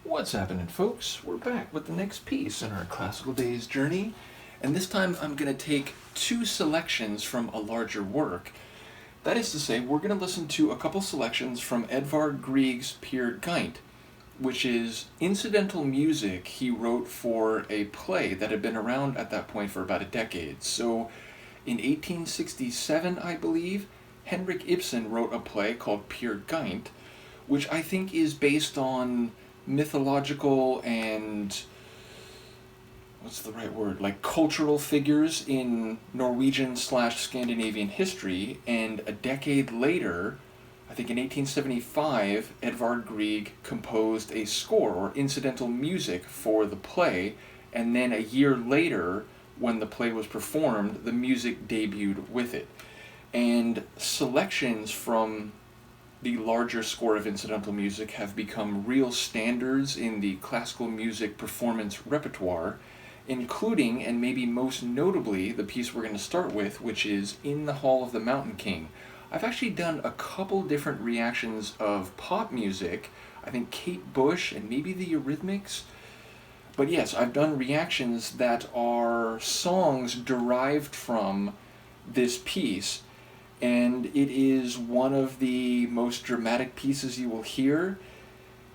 What's happening, folks? We're back with the next piece in our classical days journey, and this time I'm going to take two selections from a larger work. That is to say, we're going to listen to a couple selections from Edvard Grieg's Peer Gynt, which is incidental music he wrote for a play that had been around at that point for about a decade. So, in 1867, I believe, Henrik Ibsen wrote a play called Peer Gynt, which I think is based on mythological and what's the right word, like cultural figures in Norwegian/Scandinavian history. And a decade later, I think in 1875, Edvard Grieg composed a score or incidental music for the play, and then a year later, when the play was performed, the music debuted with it. And selections from the larger score of incidental music have become real standards in the classical music performance repertoire, including, and maybe most notably, the piece we're going to start with, which is In the Hall of the Mountain King. I've actually done a couple different reactions of pop music, I think Kate Bush and maybe the Eurythmics. But yes, I've done reactions that are songs derived from this piece, and it is one of the most dramatic pieces you will hear.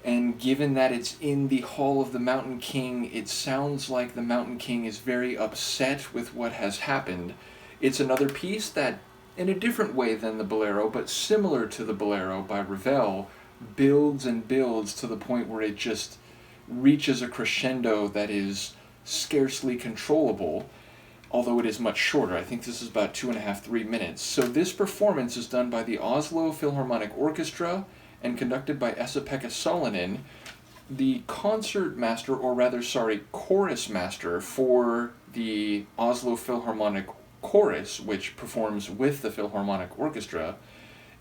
And given that it's in the Hall of the Mountain King, it sounds like the Mountain King is very upset with what has happened. It's another piece that, in a different way than the Bolero, but similar to the Bolero by Ravel, builds and builds to the point where it just reaches a crescendo that is scarcely controllable, although it is much shorter. I think this is about 2.5, 3 minutes. So this performance is done by the Oslo Philharmonic Orchestra and conducted by Esa-Pekka Salonen. The concert master, or rather, chorus master for the Oslo Philharmonic Chorus, which performs with the Philharmonic Orchestra,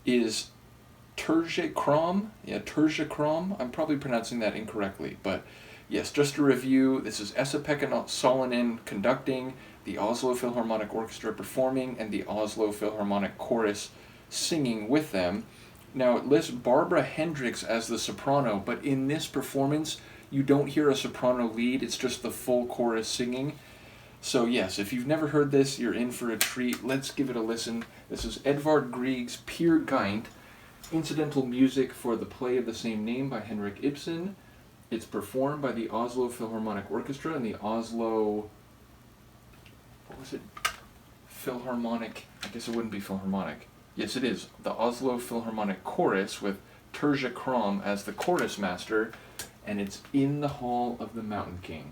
is Turge Kram. Turge Kram. I'm probably pronouncing that incorrectly, but yes, just to review, this is Esa-Pekka Salonen conducting, the Oslo Philharmonic Orchestra performing, and the Oslo Philharmonic Chorus singing with them. Now, it lists Barbara Hendricks as the soprano, but in this performance, you don't hear a soprano lead, it's just the full chorus singing. So yes, if you've never heard this, you're in for a treat. Let's give it a listen. This is Edvard Grieg's Peer Gynt, incidental music for the play of the same name by Henrik Ibsen. It's performed by the Oslo Philharmonic Orchestra and the Oslo... Philharmonic... I guess it wouldn't be Philharmonic. Yes, it is. The Oslo Philharmonic Chorus with Turge Kram as the chorus master, and it's In the Hall of the Mountain King.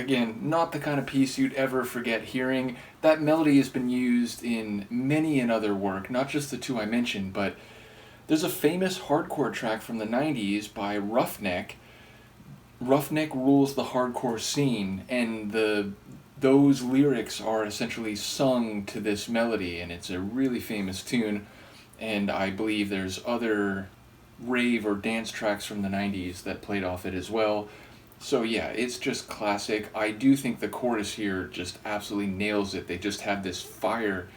again, not the kind of piece you'd ever forget hearing. That melody has been used in many another work, not just the two I mentioned, but there's a famous hardcore track from the 90s by Ruffneck. Ruffneck rules the hardcore scene, and those lyrics are essentially sung to this melody, and it's a really famous tune, and I believe there's other rave or dance tracks from the 90s that played off it as well. So yeah, it's just classic. I do think the chorus here just absolutely nails it. They just have this fire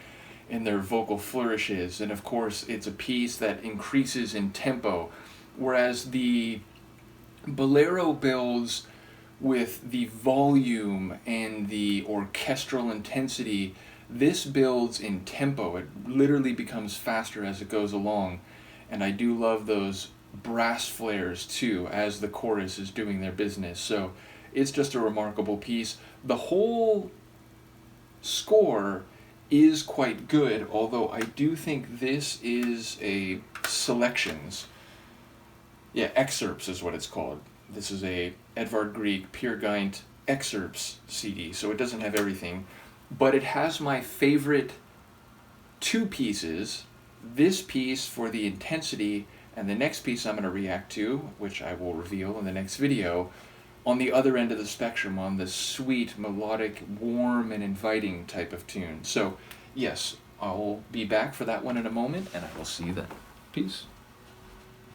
in their vocal flourishes, and of course it's a piece that increases in tempo, whereas the bolero builds with the volume and the orchestral intensity. This builds in tempo. It literally becomes faster as it goes along, and I do love those brass flares too as the chorus is doing their business. So it's just a remarkable piece. The whole score is quite good, although I do think this is a selections. Yeah, excerpts is what it's called. This is a Edvard Grieg Peer Gynt excerpts CD, so it doesn't have everything, but it has my favorite two pieces. This piece for the intensity, and the next piece I'm going to react to, which I will reveal in the next video, on the other end of the spectrum, on the sweet, melodic, warm, and inviting type of tune. So, yes, I'll be back for that one in a moment, and I will see you then. Peace.